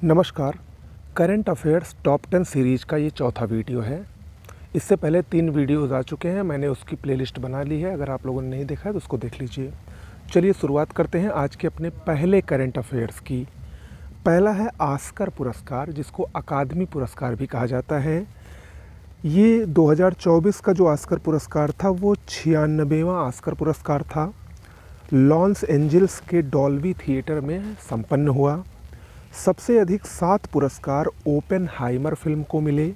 नमस्कार। Current affairs top 10 series का ये चौथा वीडियो है। इससे पहले 3 वीडियोज़ आ चुके हैं, मैंने उसकी प्लेलिस्ट बना ली है। अगर आप लोगों ने नहीं देखा है तो उसको देख लीजिए। चलिए शुरुआत करते हैं आज के अपने पहले करंट अफेयर्स की। पहला है ऑस्कर पुरस्कार, जिसको अकादमी पुरस्कार भी कहा जाता है। ये 2024 का जो ऑस्कर पुरस्कार था वो 96वां ऑस्कर पुरस्कार था। लॉस एंजल्स के डॉल्बी थिएटर में संपन्न हुआ। सबसे अधिक 7 पुरस्कार ओपेनहाइमर फिल्म को मिले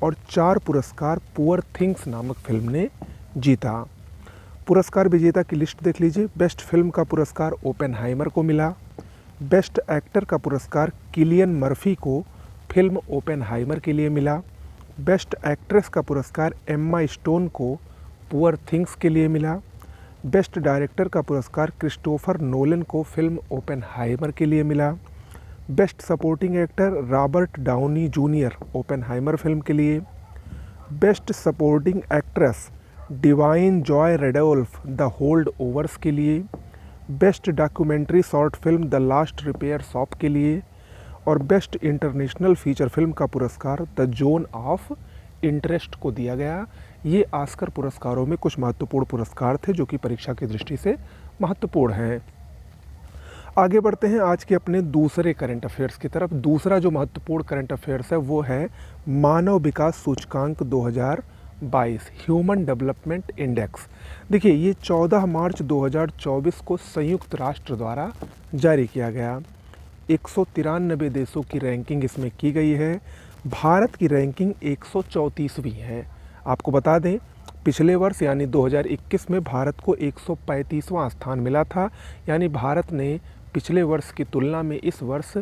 और 4 पुरस्कार पुअर थिंग्स नामक फिल्म ने जीता। पुरस्कार विजेता की लिस्ट देख लीजिए। बेस्ट फिल्म का पुरस्कार ओपेनहाइमर को मिला। बेस्ट एक्टर का पुरस्कार किलियन मर्फी को फिल्म ओपेनहाइमर के लिए मिला। बेस्ट एक्ट्रेस का पुरस्कार एम्मा स्टोन को पुअर थिंग्स के लिए मिला। बेस्ट डायरेक्टर का पुरस्कार क्रिस्टोफर नोलन को फिल्म ओपेनहाइमर के लिए मिला। Best supporting actor Robert Downey junior Oppenheimer film के लिए। Best supporting actress divine Joy रेडोल्फ the hold overs के लिए। Best documentary short film the last repair shop के लिए। और बेस्ट इंटरनेशनल फीचर फिल्म का पुरस्कार द जोन ऑफ इंटरेस्ट को दिया गया। ये ऑस्कर पुरस्कारों में कुछ महत्वपूर्ण पुरस्कार थे जो कि परीक्षा की दृष्टि से महत्वपूर्ण हैं। आगे बढ़ते हैं आज के अपने दूसरे करंट अफेयर्स की तरफ। दूसरा जो महत्वपूर्ण करंट अफेयर्स है वो है मानव विकास सूचकांक 2022 ह्यूमन डेवलपमेंट इंडेक्स। देखिए, ये 14 मार्च 2024 को संयुक्त राष्ट्र द्वारा जारी किया गया। 193 देशों की रैंकिंग इसमें की गई है। भारत की रैंकिंग 134वीं है। आपको बता दें, पिछले वर्ष यानी 2021 में भारत को 135वां स्थान मिला था। यानी भारत ने पिछले वर्ष की तुलना में इस वर्ष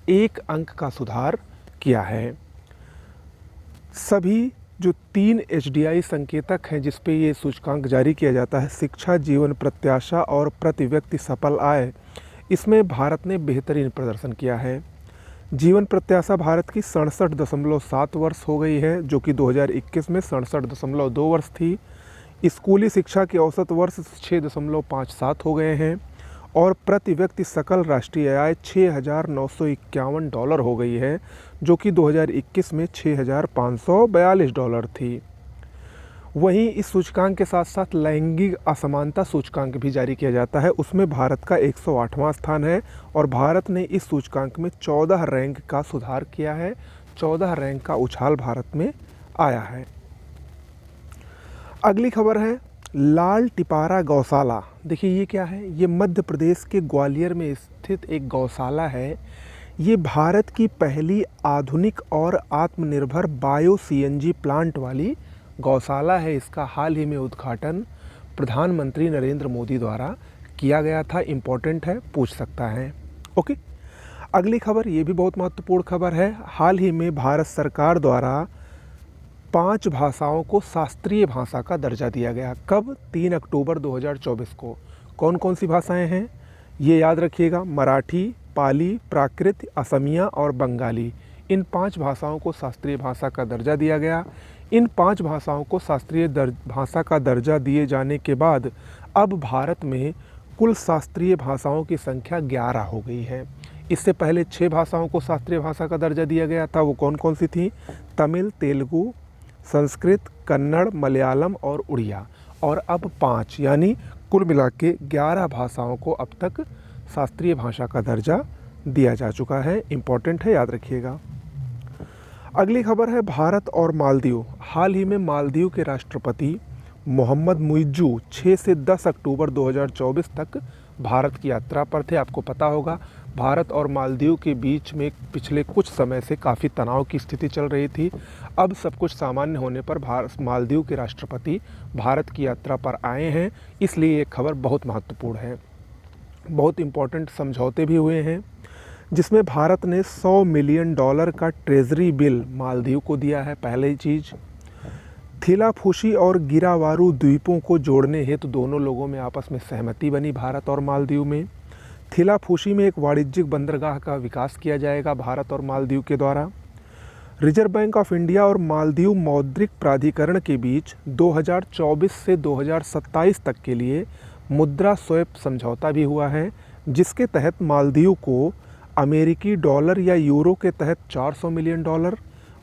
1 अंक का सुधार किया है। सभी जो 3 HDI संकेतक हैं जिस पे ये सूचकांक जारी किया जाता है, शिक्षा, जीवन प्रत्याशा और प्रति व्यक्ति सफल आय, इसमें भारत ने बेहतरीन प्रदर्शन किया है। जीवन प्रत्याशा भारत की 67.7 वर्ष हो गई है, जो कि 2021 में 67.2 वर्ष थी। स्कूली शिक्षा के औसत वर्ष 6.57 हो गए हैं और प्रति व्यक्ति सकल राष्ट्रीय आय $6,951 हो गई है, जो कि 2021 में $6,542 थी। वहीं इस सूचकांक के साथ साथ लैंगिक असमानता सूचकांक भी जारी किया जाता है। उसमें भारत का 108वां स्थान है और भारत ने इस सूचकांक में 14 रैंक का सुधार किया है। 14 रैंक का उछाल भारत में आया है। अगली खबर है लाल टिपारा गौशाला। देखिए, ये क्या है? ये मध्य प्रदेश के ग्वालियर में स्थित एक गौशाला है। ये भारत की पहली आधुनिक और आत्मनिर्भर बायो CNG प्लांट वाली गौशाला है। इसका हाल ही में उद्घाटन प्रधानमंत्री नरेंद्र मोदी द्वारा किया गया था। इम्पोर्टेंट है, पूछ सकता है। ओके, अगली खबर, ये भी बहुत महत्वपूर्ण खबर है। हाल ही में भारत सरकार द्वारा 5 भाषाओं को शास्त्रीय भाषा का दर्जा दिया गया। कब? 3 अक्टूबर 2024 को। कौन कौन सी भाषाएं हैं ये याद रखिएगा। मराठी, पाली, प्राकृत, असमिया और बंगाली। इन 5 भाषाओं को शास्त्रीय भाषा का दर्जा दिया गया। इन 5 भाषाओं को शास्त्रीय भाषा का दर्जा दिए जाने के बाद अब भारत में कुल शास्त्रीय भाषाओं की संख्या 11 हो गई है। इससे पहले 6 भाषाओं को शास्त्रीय भाषा का दर्जा दिया गया था। वो कौन कौन सी थी? तमिल, तेलुगु, संस्कृत, कन्नड़, मलयालम और उड़िया। और अब 5 यानी कुल मिला के 11 भाषाओं को अब तक शास्त्रीय भाषा का दर्जा दिया जा चुका है। इम्पॉर्टेंट है, याद रखिएगा। अगली खबर है भारत और मालदीव। हाल ही में मालदीव के राष्ट्रपति मोहम्मद मुइज्जू 6 से 10 अक्टूबर 2024 तक भारत की यात्रा पर थे। आपको पता होगा, भारत और मालदीव के बीच में पिछले कुछ समय से काफ़ी तनाव की स्थिति चल रही थी। अब सब कुछ सामान्य होने पर मालदीव के राष्ट्रपति भारत की यात्रा पर आए हैं, इसलिए ये खबर बहुत महत्वपूर्ण है। बहुत इम्पोर्टेंट समझौते भी हुए हैं, जिसमें भारत ने $100 मिलियन का ट्रेजरी बिल मालदीव को दिया है। पहली चीज़, थिलाफुशी और गिरावारू द्वीपों को जोड़ने हेतु दोनों लोगों में आपस में सहमति बनी भारत और मालदीव में। थिलाफुशी में एक वाणिज्यिक बंदरगाह का विकास किया जाएगा भारत और मालदीव के द्वारा। रिजर्व बैंक ऑफ इंडिया और मालदीव मौद्रिक प्राधिकरण के बीच 2024 से 2027 तक के लिए मुद्रा स्वैप समझौता भी हुआ है, जिसके तहत मालदीव को अमेरिकी डॉलर या यूरो के तहत 400 मिलियन डॉलर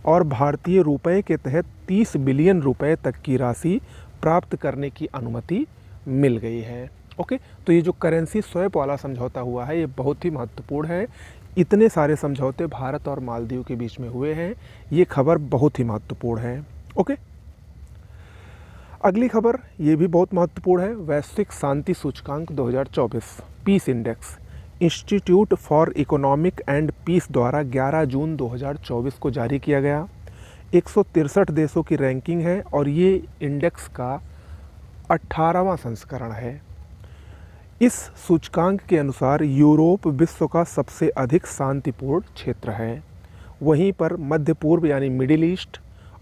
और भारतीय रुपए के तहत 30 बिलियन रुपए तक की राशि प्राप्त करने की अनुमति मिल गई है। ओके, तो ये जो करेंसी स्वैप वाला समझौता हुआ है ये बहुत ही महत्वपूर्ण है। इतने सारे समझौते भारत और मालदीव के बीच में हुए हैं, ये खबर बहुत ही महत्वपूर्ण है। ओके, अगली खबर ये भी बहुत महत्वपूर्ण है। वैश्विक शांति सूचकांक 2024 peace index institute for economic and peace द्वारा 11 जून 2024 को जारी किया गया। 163 देशों की रैंकिंग है और ये इंडेक्स का 18वां संस्करण है। इस सूचकांक के अनुसार यूरोप विश्व का सबसे अधिक शांतिपूर्ण क्षेत्र है। वहीं पर मध्य पूर्व यानी मिडिल ईस्ट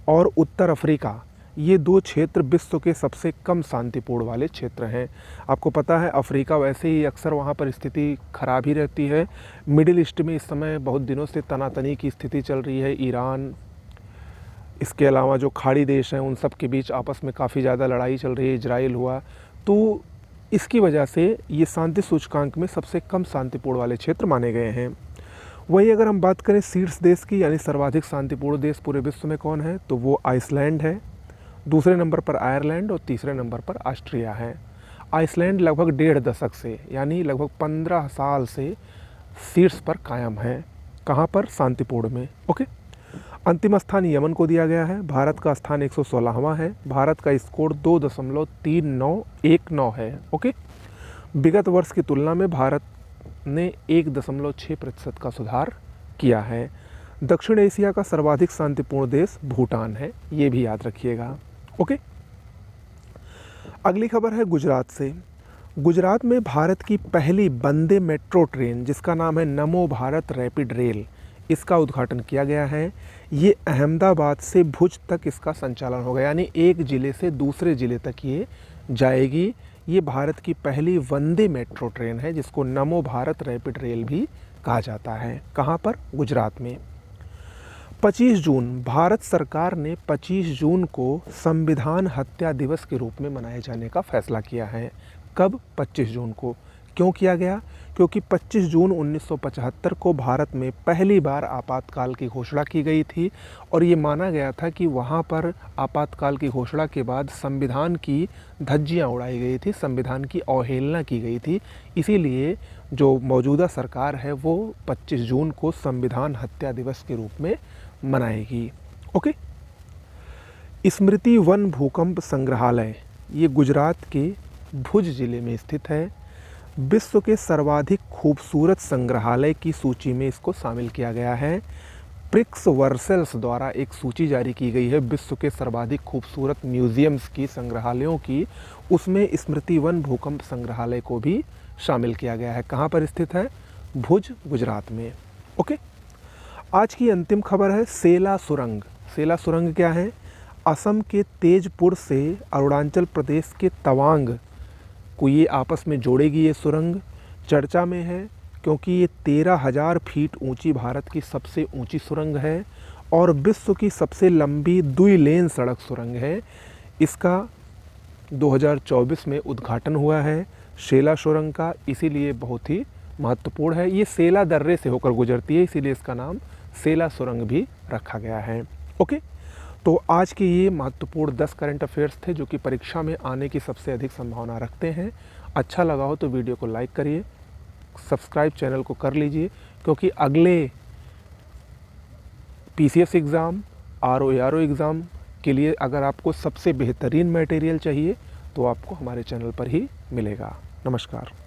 और उत्तर अफ्रीका, ये दो क्षेत्र विश्व के सबसे कम शांतिपूर्ण वाले क्षेत्र हैं। आपको पता है अफ्रीका वैसे ही अक्सर वहाँ पर स्थिति खराब ही रहती है। मिडिल ईस्ट में इस समय बहुत दिनों से तनातनी की स्थिति चल रही है। ईरान, इसके अलावा जो खाड़ी देश हैं उन सब के बीच आपस में काफ़ी ज़्यादा लड़ाई चल रही है। इजराइल हुआ, तो इसकी वजह से ये शांति सूचकांक में सबसे कम शांतिपूर्ण वाले क्षेत्र माने गए हैं। वही अगर हम बात करें शीर्ष देश की यानी सर्वाधिक शांतिपूर्ण देश पूरे विश्व में कौन है, तो वो आइसलैंड है। दूसरे नंबर पर आयरलैंड और तीसरे नंबर पर ऑस्ट्रिया है। आइसलैंड लगभग 1.5 दशक से यानी लगभग 15 साल से शीर्ष पर कायम है। कहाँ पर? शांतिपूर्ण में। ओके, अंतिम स्थान यमन को दिया गया है। भारत का स्थान 116वां है। भारत का स्कोर 2.3919 है। ओके, विगत वर्ष की तुलना में भारत ने 1.6% का सुधार किया है। दक्षिण एशिया का सर्वाधिक शांतिपूर्ण देश भूटान है, ये भी याद रखिएगा। ओके, अगली खबर है गुजरात से। गुजरात में भारत की पहली वंदे मेट्रो ट्रेन जिसका नाम है नमो भारत रैपिड रेल, इसका उद्घाटन किया गया है। ये अहमदाबाद से भुज तक इसका संचालन होगा, यानी एक ज़िले से दूसरे ज़िले तक ये जाएगी। ये भारत की पहली वंदे मेट्रो ट्रेन है जिसको नमो भारत रैपिड रेल भी कहा जाता है। कहाँ पर? गुजरात में। 25 जून, भारत सरकार ने 25 जून को संविधान हत्या दिवस के रूप में मनाए जाने का फैसला किया है। कब? 25 जून को। क्यों किया गया? क्योंकि 25 जून 1975 को भारत में पहली बार आपातकाल की घोषणा की गई थी और ये माना गया था कि वहाँ पर आपातकाल की घोषणा के बाद संविधान की धज्जियाँ उड़ाई गई थी, संविधान की अवहेलना की गई थी। इसीलिए जो मौजूदा सरकार है वो 25 जून को संविधान हत्या दिवस के रूप में मनाएगी। ओके, स्मृति वन भूकंप संग्रहालय ये गुजरात के भुज ज़िले में स्थित है। विश्व के सर्वाधिक खूबसूरत संग्रहालय की सूची में इसको शामिल किया गया है। प्रिक्स वर्सेल्स द्वारा एक सूची जारी की गई है विश्व के सर्वाधिक खूबसूरत म्यूजियम्स की, संग्रहालयों की। उसमें स्मृति वन भूकंप संग्रहालय को भी शामिल किया गया है। कहाँ पर स्थित है? भुज, गुजरात में। ओके, आज की अंतिम खबर है सेला सुरंग। सेला सुरंग क्या है? असम के तेजपुर से अरुणाचल प्रदेश के तवांग को ये आपस में जोड़ेगी। ये सुरंग चर्चा में है क्योंकि ये 13,000 फीट ऊंची भारत की सबसे ऊंची सुरंग है और विश्व की सबसे लंबी 2 लेन सड़क सुरंग है। इसका 2024 में उद्घाटन हुआ है सेला सुरंग का, इसीलिए बहुत ही महत्वपूर्ण है। ये सेला दर्रे से होकर गुजरती है, इसीलिए इसका नाम सेला सुरंग भी रखा गया है। ओके, तो आज के ये महत्वपूर्ण 10 करंट अफेयर्स थे जो कि परीक्षा में आने की सबसे अधिक संभावना रखते हैं। अच्छा लगा हो तो वीडियो को लाइक करिए, सब्सक्राइब चैनल को कर लीजिए, क्योंकि अगले PCS एग्ज़ाम, RO एग्ज़ाम के लिए अगर आपको सबसे बेहतरीन मटेरियल चाहिए तो आपको हमारे चैनल पर ही मिलेगा। नमस्कार।